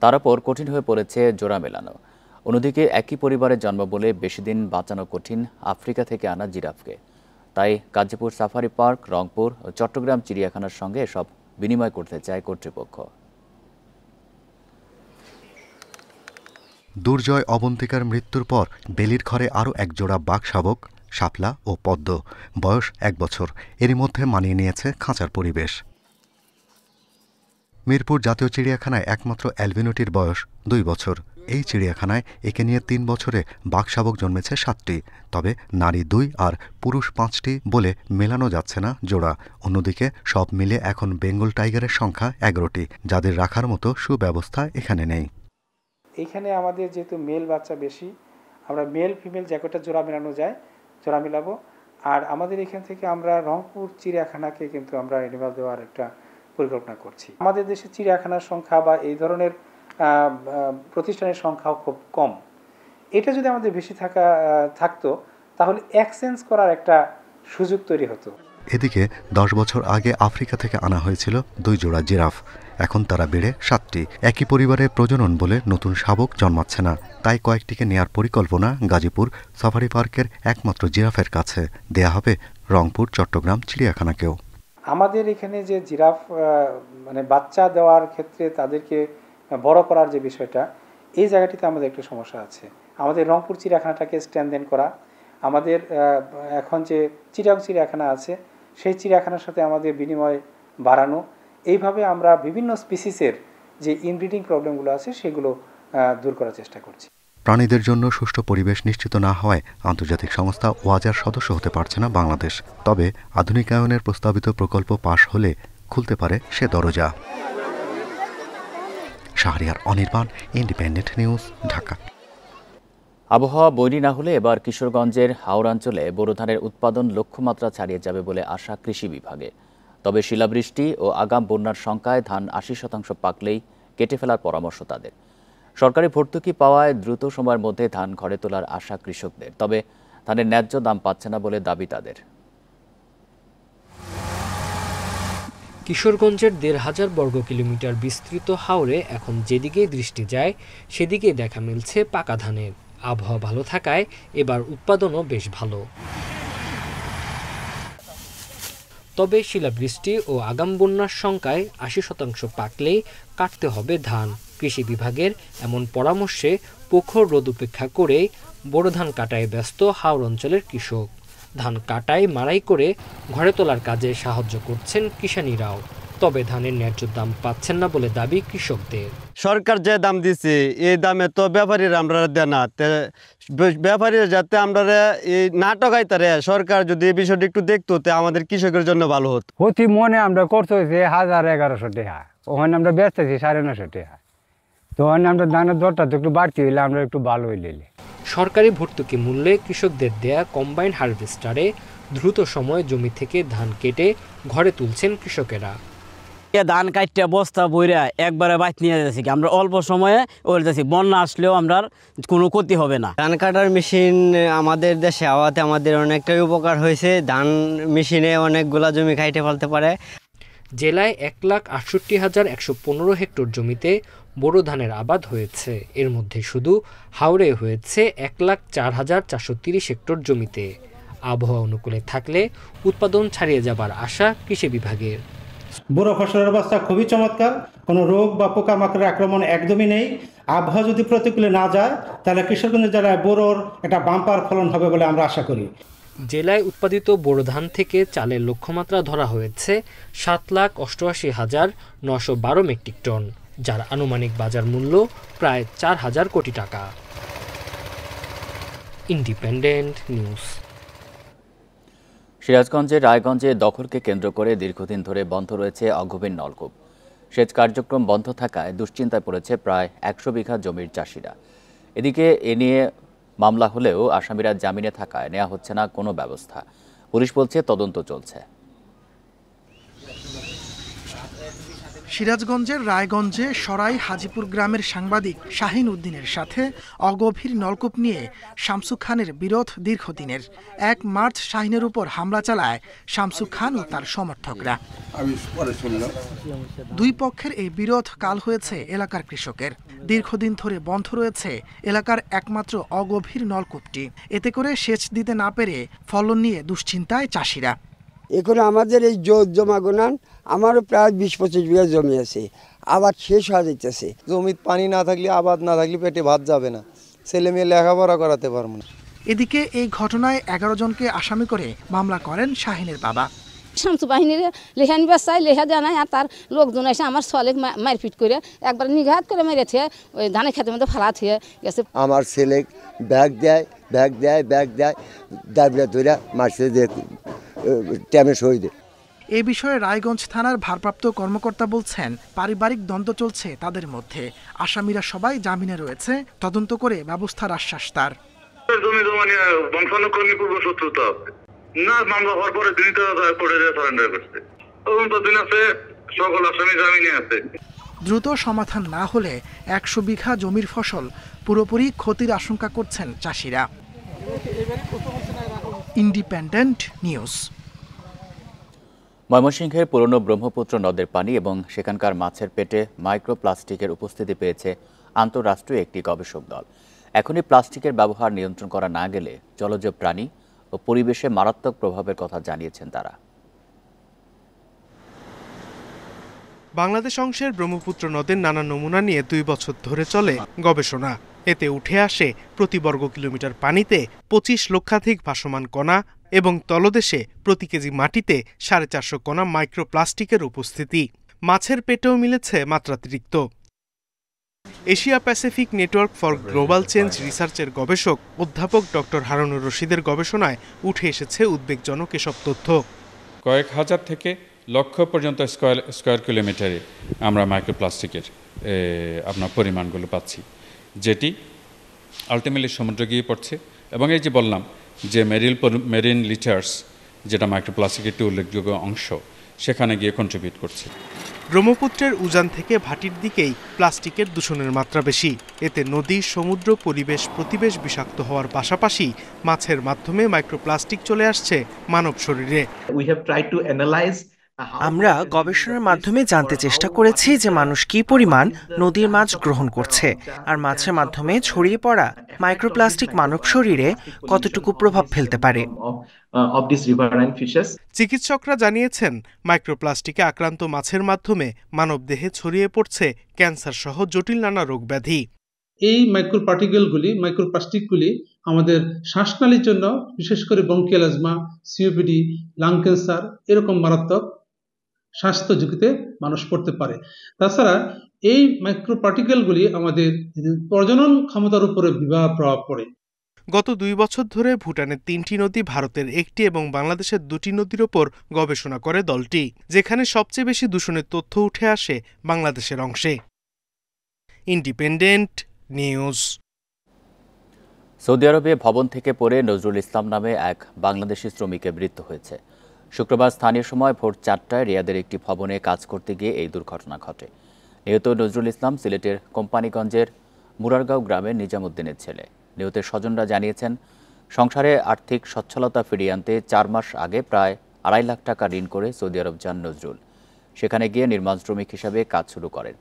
তার উপর কঠিন হয়ে পড়েছে জোড়া মেলানো। অন্যদিকে একই পরিবারের জন্ম বলে বেশি দিন বাঁচানো কঠিন আফ্রিকা থেকে আনা জিরাফকে। তাই গাজীপুর সাফারি পার্ক, রংপুর ও চট্টগ্রাম চিড়িয়াখানার সঙ্গে এসব বিনিময় করতে চায় কর্তৃপক্ষ। দুর্জয় অবন্তিকার মৃত্যুর পর বেলির ঘরে আরও এক জোড়া বাঘ শাবক, শাপলা ও পদ্ম। বয়স ১ বছর। এরই মধ্যে মানিয়ে নিয়েছে খাঁচার পরিবেশ। মিরপুর জাতীয় চিড়িয়াখানায় একমাত্র অ্যালবিনোটির বয়স ২ বছর। এই চিড়িয়াখানায় একে নিয়ে ৩ বছরে বাঘ শাবক জন্মেছে ৭টি, তবে নারী ২ আর পুরুষ ৫টি বলে মেলানো যাচ্ছে না জোড়া। অন্যদিকে সব মিলে এখন বেঙ্গল টাইগারের সংখ্যা ১১টি, যাদের রাখার মতো সুব্যবস্থা এখানে নেই। এইখানে আমাদের যেহেতু মেল বাচ্চা বেশি, আমরা মেল ফিমেল যে কটা জোড়া মেলানো যায় জোড়া মেলাবো। আর আমাদের এখান থেকে আমরা রংপুর চিড়িয়াখানাকে কিন্তু আমরা অ্যানিমাল দেওয়ার একটা পরিকল্পনা করছি। আমাদের দেশে চিড়িয়াখানার সংখ্যা বা এই ধরনের প্রতিষ্ঠানের সংখ্যাও খুব কম। এটা যদি আমাদের বেশি থাকতো তাহলে এক্সচেঞ্জ করার একটা সুযোগ তৈরি হতো। এদিকে ১০ বছর আগে আফ্রিকা থেকে আনা হয়েছিল ২ জোড়া জিরাফ। এখন তারা বেড়ে ৭টি। একই পরিবারে প্রজনন বলে নতুন শাবক জন্মাচ্ছে না, তাই কয়েকটিকে নেয়ার পরিকল্পনা গাজীপুর সাফারি পার্কের একমাত্র জিরাফের কাছে। দেয়া হবে রংপুর, চট্টগ্রাম চিড়িয়াখানাকেও। আমাদের এখানে যে জিরাফ মানে বাচ্চা দেওয়ার ক্ষেত্রে তাদেরকে বড় করার যে বিষয়টা, এই জায়গাটিতে আমাদের একটু সমস্যা আছে। আমাদের রংপুর চিড়িয়াখানাটাকে স্ট্যান্ডেন করা, আমাদের এখন যে চিটাগং চিড়িয়াখানা আছে সেই চিড়িয়াখানার সাথে আমাদের বিনিময় বাড়ানো, এইভাবে আমরা বিভিন্ন স্পিসিসের যে ইনব্রিডিং প্রবলেমগুলো আছে সেগুলো দূর করার চেষ্টা করছি। প্রাণীদের জন্য সুষ্ঠু পরিবেশ নিশ্চিত না হওয়ায় আন্তর্জাতিক সংস্থা ওয়াজার সদস্য হতে পারছে না বাংলাদেশ। তবে আধুনিকায়নের প্রস্তাবিত প্রকল্প পাশ হলে খুলতে পারে সে দরজা। Shahriar Anirban, independent News, Dhaka. আবহাওয়া বৈরী না হলে এবার কিশোরগঞ্জের হাওড়াঞ্চলে বোরো ধানের উৎপাদন লক্ষ্যমাত্রা ছাড়িয়ে যাবে বলে আশা কৃষি বিভাগে। তবে শিলাবৃষ্টি ও আগাম বন্যার শঙ্কায় ধান ৮০% পাকলেই কেটে ফেলার পরামর্শ তাদের। সরকারি ভর্তুকি পাওয়ায় দ্রুত সময়ের মধ্যে ধান ঘরে তোলার আশা কৃষকদের, তবে ধানের ন্যায্য দাম পাচ্ছে না বলে দাবি তাদের। কিশোরগঞ্জের ১,৫০০ বর্গ কিলোমিটার বিস্তৃত হাওরে এখন যেদিকেই দৃষ্টি যায় সেদিকেই দেখা মিলছে পাকা ধানের। আবহাওয়া ভালো থাকায় এবার উৎপাদনও বেশ ভালো। তবে শিলাবৃষ্টি ও আগাম বন্যার শঙ্কায় ৮০% পাকলেই কাটতে হবে ধান। কৃষি বিভাগের এমন পরামর্শে প্রখর রোদ উপেক্ষা করে বোরো ধান কাটায় ব্যস্ত হাওড় অঞ্চলের কৃষক। ধান কাটাই মাড়াই করে ঘরে তোলার কাজে সাহায্য করছেন কিষানীরাও। তবে ধানের ন্যায্য দাম পাচ্ছেন না বলে দাবি কৃষকদের। সরকার যে দাম দিচ্ছে এই দামে তো ব্যাপারীরা আমরা দেয় না, ব্যাপারীরা যাতে আমরা এই নাটক আইতারে সরকার যদি এই বিষয়টি একটু দেখতো তে আমাদের কৃষকের জন্য ভালো হতো। প্রতি মনে আমরা করতে 1000-1100 টাকা, ওখানে আমরা বেচতেছি 950 টাকা। তো ওখানে আমরা ধানের দরটা তো একটু বাড়তি হইলে আমরা একটু ভালো হইলে। সরকারি ভর্তুকি মূল্যে কৃষকদের দেয়া কম্বাইন হারভেস্টারে দ্রুত সময়ে জমি থেকে ধান কেটে ঘরে তুলছেন কৃষকেরা। ধান কাটতে বস্তা বইরা একবারে বাইক নিয়ে যাচ্ছি, আমরা অল্প সময়ে ওই যাচ্ছি, বন্যা আসলেও আমরা কোনো ক্ষতি হবে না। ধান কাটার মেশিন আমাদের দেশে হওয়াতে আমাদের অনেকটাই উপকার হয়েছে। ধান মেশিনে অনেকগুলা জমি কাটে ফেলতে পারে। জেলায় 1,68,115 হেক্টর জমিতে বোরো ধানের আবাদ হয়েছে। এর মধ্যে শুধু হাওড়ে হয়েছে 1,04,430 হেক্টর জমিতে। আবহাওয়া অনুকূলে থাকলে উৎপাদন ছাড়িয়ে যাবার আশা কৃষি বিভাগের। বোরো ফসলের অবস্থা খুবই চমৎকার, কোনো রোগ বা পোকামাকড়ের আক্রমণ একদমই নেই। আবহাওয়া যদি প্রতিকূলে না যায় তাহলে কৃষকগঞ্জ জেলায় বোরোর একটা বাম্পার ফলন হবে বলে আমরা আশা করি। জেলায় উৎপাদিত বোরো ধান থেকে চালের লক্ষ্যমাত্রা ধরা হয়েছে 7,88,912 মেট্রিক টন, যার আনুমানিক বাজার মূল্য প্রায় 4,000 কোটি টাকা। Independent news. সিরাজগঞ্জের রায়গঞ্জে দখলকে কেন্দ্র করে দীর্ঘদিন ধরে বন্ধ রয়েছে অগভীর নলকূপ। সেচ কার্যক্রম বন্ধ থাকায় দুশ্চিন্তায় পড়েছে প্রায় 100 বিঘা জমির চাষিরা। এদিকে এ নিয়ে মামলা হলেও আসামিরা জামিনে থাকায় নেওয়া হচ্ছে না কোনো ব্যবস্থা। পুলিশ বলছে তদন্ত চলছে। সিরাজগঞ্জের রায়গঞ্জে সরাই হাজিপুর গ্রামের সাংবাদিক শাহিন উদ্দিনের সাথে অগভীর নলকূপ নিয়ে শামসু খানের বিরোধ দীর্ঘদিনের। 1 মার্চ শাহিনের উপর হামলা চালায় শামসু খান ও তার সমর্থকরা। দুই পক্ষের এই বিরোধ কাল হয়েছে এলাকার কৃষকের। দীর্ঘদিন ধরে বন্ধ রয়েছে এলাকার একমাত্র অগভীর নলকূপটি। এতে করে সেচ দিতে না পেরে ফলন নিয়ে দুশ্চিন্তায় চাষিরা। এখন আমাদের এই জমা গোনান আমারও প্রায় 20-25 বিঘা জমি আছে, আবাদ শেষ হয়ে যাইতেছে। জমিতে পানি না থাকলে, আবাদ না থাকলে পেটে ভাত যাবে না, ছেলে মেয়ে লেখাপড়া করাতে পারবো না। এদিকে এই ঘটনায় 11 জনকে আসামি করে মামলা করেন শাহিনের বাবা। শামসু বাহিনীর লেখা নিবার চাই, লেখা দেওয়া নাই, আর তার লোকজন এসে আমার ছলে মারপিট করে একবার নিঘাত করে মেরেছে, ওই ধানের খেতের মধ্যে ফালাত হয়ে গেছে। আমার ছেলে ব্যাগ দেয় দাবিটা ধরে মারছে যে ট্যামে শহীদে। এ বিষয়ে রায়গঞ্জ থানার ভারপ্রাপ্ত কর্মকর্তা বলছেন, পারিবারিক দ্বন্দ্ব চলছে তাদের মধ্যে। আসামিরা সবাই জামিনে রয়েছে, তদন্ত করে ব্যবস্থার আশ্বাস তার। জমি জমা নিয়ে বংশানুক্রমিক পূর্ব শত্রুতা না, মামলা হওয়ার পরে দিনই কোর্টে সারেন্ডার করছে। তদন্ত দিন আছে, সকল আসামি জামিনে আছে। দ্রুত সমাধান না হলে 100 বিঘা জমির ফসল পুরোপুরি ক্ষতির আশঙ্কা করছেন চাষিরা। Independent news. ময়মনসিংহের পুরনো ব্রহ্মপুত্র নদের পানি এবং সেখানকার মাছের পেটে মাইক্রোপ্লাস্টিকের উপস্থিতি পেয়েছে আন্তঃরাষ্ট্রীয় একটি গবেষক দল। এখনই প্লাস্টিকের ব্যবহার নিয়ন্ত্রণ করা না গেলে জলজ প্রাণী ও পরিবেশে মারাত্মক প্রভাবের কথা জানিয়েছেন তারা। বাংলাদেশ অংশের ব্রহ্মপুত্র নদের নানা নমুনা নিয়ে 2 বছর ধরে চলে গবেষণা। এতে উঠে আসে প্রতি বর্গ কিলোমিটার পানিতে 25 লক্ষাধিক ভাসমান কণা এবং তলদেশে প্রতি কেজি মাটিতে 450 কণা মাইক্রোপ্লাস্টিকের উপস্থিতি। মাছের পেটেও মিলেছে মাত্রাতিরিক্ত। Asia Pacific Network for Global Change রিসার্চের গবেষক অধ্যাপক ডক্টর হারুনুর রশিদের গবেষণায় উঠে এসেছে উদ্বেগজনক এসব তথ্য। কয়েক হাজার থেকে লক্ষ পর্যন্ত স্কয়ার কিলোমিটারে আমরা মাইক্রোপ্লাস্টিকের আপনার পরিমাণগুলো পাচ্ছি, যেটি আলটিমেটলি সমুদ্রে গিয়ে পড়ছে। এবং এই যে বললাম যে মেরিন লিটার্স, যেটা মাইক্রোপ্লাস্টিকের একটি উল্লেখযোগ্য অংশ, সেখানে গিয়ে কন্ট্রিবিউট করছে। ব্রহ্মপুত্রের উজান থেকে ভাটির দিকেই প্লাস্টিকের দূষণের মাত্রা বেশি। এতে নদী, সমুদ্র, প্রতিবেশ বিষাক্ত হওয়ার পাশাপাশি মাছের মাধ্যমে মাইক্রোপ্লাস্টিক চলে আসছে মানব শরীরে। আমরা গবেষণার মাধ্যমে জানতে চেষ্টা করেছি যে মানুষ কি পরিমাণ নদীর মাছ গ্রহণ করছে, আর মাছের মাধ্যমে ছড়িয়ে পড়া মাইক্রোপ্লাস্টিক মানব শরীরে কতটুকু প্রভাব ফেলতে পারে। চিকিৎসকরা জানিয়েছেন, মাইক্রোপ্লাস্টিকে আক্রান্ত মাছের মাধ্যমে মানবদেহে ছড়িয়ে পড়ছে ক্যান্সার সহ জটিল নানা রোগ ব্যাধি। এই মাইক্রোপ্লাস্টিকগুলি আমাদের শ্বাসনালীর জন্য, বিশেষ করে bronchial asthma, COPD, lung cancer এরকম মারাত্মক স্বাস্থ্য ঝুঁকিতে মানুষ পড়তে পারে। তাছাড়া এই মাইক্রোপার্টিকেলগুলি আমাদের প্রজনন ক্ষমতার উপরে বিবাহ প্রভাব পড়ে। গত 2 বছর ধরে ভুটানের 3টি নদী, ভারতের 1টি এবং বাংলাদেশের 2টি নদীর ওপর গবেষণা করে দলটি, যেখানে সবচেয়ে বেশি দূষণের তথ্য উঠে আসে বাংলাদেশের অংশে। Independent news. সৌদি আরবে ভবন থেকে পড়ে নজরুল ইসলাম নামে এক বাংলাদেশি শ্রমিকের মৃত্যু হয়েছে। শুক্রবার স্থানীয় সময় ভোর 4টায় রিয়াদের একটি ভবনে কাজ করতে গিয়ে এই দুর্ঘটনা ঘটে। নিহত নজরুল ইসলাম সিলেটের কোম্পানিগঞ্জের মুরারগাঁও গ্রামের নিজামুদ্দিনের ছেলে। নিহতের স্বজনরা জানিয়েছেন, সংসারে আর্থিক সচ্ছলতা ফিরিয়ে আনতে 4 মাস আগে প্রায় 2.5 লাখ টাকা ঋণ করে সৌদি আরব যান নজরুল। সেখানে গিয়ে নির্মাণ শ্রমিক হিসাবে কাজ শুরু করেন।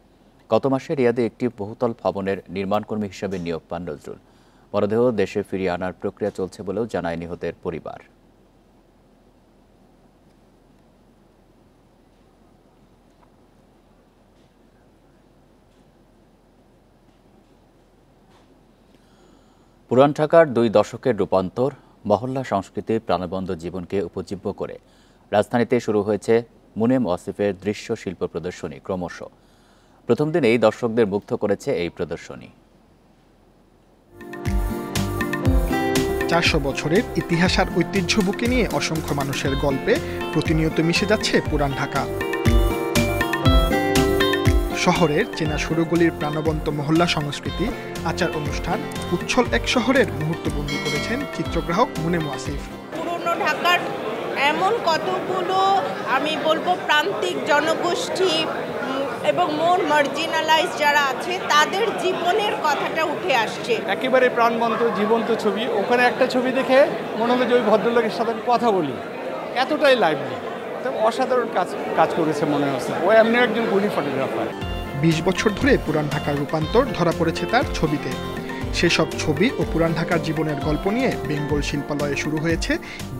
গত মাসে রিয়াদে একটি বহুতল ভবনের নির্মাণকর্মী হিসাবে নিয়োগ পান নজরুল। মরদেহ দেশে ফিরিয়ে আনার প্রক্রিয়া চলছে বলেও জানায় নিহতের পরিবার। পুরান ঢাকার 2 দশকের রূপান্তর, মহল্লা সংস্কৃতির প্রাণবন্ত জীবনকে উপজীব্য করে রাজধানীতে শুরু হয়েছে মুনেম ওয়াসিফের দৃশ্য শিল্প প্রদর্শনী ক্রমশ। প্রথম দিনেই দর্শকদের মুগ্ধ করেছে এই প্রদর্শনী। 400 বছরের ইতিহাস আর ঐতিহ্য বুকে নিয়ে অসংখ্য মানুষের গল্পে প্রতিনিয়ত মিশে যাচ্ছে পুরান ঢাকা। শহরের চেনা সরুগলির প্রাণবন্ত মহল্লা সংস্কৃতি, আচার অনুষ্ঠান, উচ্ছল এক শহরের মুহূর্তবন্দি করেছেন চিত্রগ্রাহক মুনেম ওয়াসিফ। পুরনো ঢাকার এমন কতগুলো আমি বলবো প্রান্তিক জনগোষ্ঠী এবং মোর মার্জিনালাইজ যারা আছে তাদের জীবনের কথাটা উঠে আসছে। একেবারে প্রাণবন্ত জীবন্ত ছবি। ওখানে একটা ছবি দেখে মনে হলো যে ওই ভদ্রলোকের সাথে কথা বলি, এতটাই লাইভলি, অসাধারণ কাজ করেছে মনে হচ্ছে। ও এমনি একজন গুণী ফটোগ্রাফার। 20 বছর ধরে পুরান ঢাকার রূপান্তর ধরা পড়েছে তার ছবিতে। সেসব ছবি ও পুরান ঢাকার জীবনের গল্প নিয়ে বেঙ্গল শিল্পালয়ে শুরু হয়েছে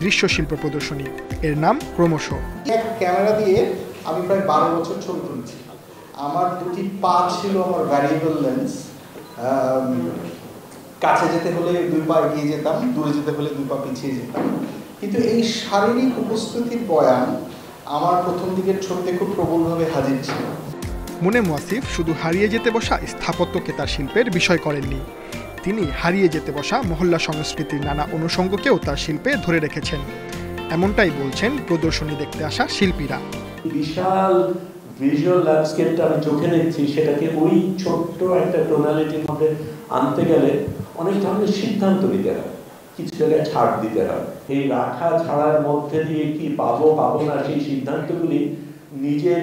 দৃশ্য শিল্প প্রদর্শনী। এর নাম ক্রমশ। এক ক্যামেরা দিয়ে আমি প্রায় 12 বছর ছবি তুলছি। আমার 2টি পা ছিল আমার ভ্যারিয়েবল লেন্স। কাছে যেতে হলে 2 পা এগিয়ে যেতাম, দূরে যেতে হলে 2 পা পিছিয়ে যেতাম। কিন্তু এই শারীরিক উপস্থিতির বয়ান আমার প্রথম দিকের ছবিতে খুব প্রবলভাবে হাজির ছিল। মুনেম ওয়াসিফ শুধু হারিয়ে যেতে বসা স্থাপত্যকে তার শিল্পের বিষয় করেননি, তিনি হারিয়ে যেতে বসা মহল্লা সংস্কৃতির নানা অনুষঙ্গকেও তার শিল্পে ধরে রেখেছেন। এমনটাই বলছেন প্রদর্শনী দেখতে আসা শিল্পীরা। বিশাল ভিজুয়াল ল্যান্ডস্কেপটা আমি চোখে দেখছি, সেটাকে ওই ছোট্ট একটা টোনালিটির মধ্যে আনতে গেলে অনেক ধরনের সিদ্ধান্ত নিতে হয়, কিছু জায়গায় ছাড় দিতে হয়। এই রাখা ছাড়ার মধ্যে দিয়ে কি পাবো না সেই সিদ্ধান্তগুলি নিজে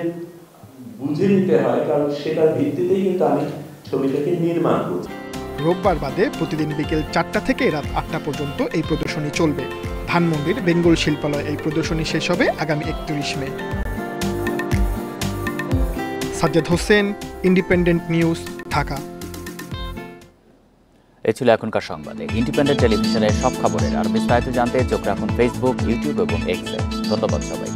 বুঝে নিতে হয়, কারণ সেটার ভিত্তিতেই কিন্তু আমি ছবিটাকে নির্মাণ করছি। রোববার বাদে প্রতিদিন বিকেল 4টা থেকে রাত 8টা পর্যন্ত এই প্রদর্শনী চলবে। ধানমন্ডির বেঙ্গল শিল্পালয় এই প্রদর্শনী শেষ হবে আগামী 31 May. Sajjad Hossain, Independent News, Dhaka. এই ছিল এখনকার সংবাদে। ইন্ডিপেন্ডেন্ট টেলিভিশনের সব খবরের আর বিস্তারিত জানতে চোখ রাখুন ফেসবুক, ইউটিউব এবং এক্সে। ধন্যবাদ সবাই।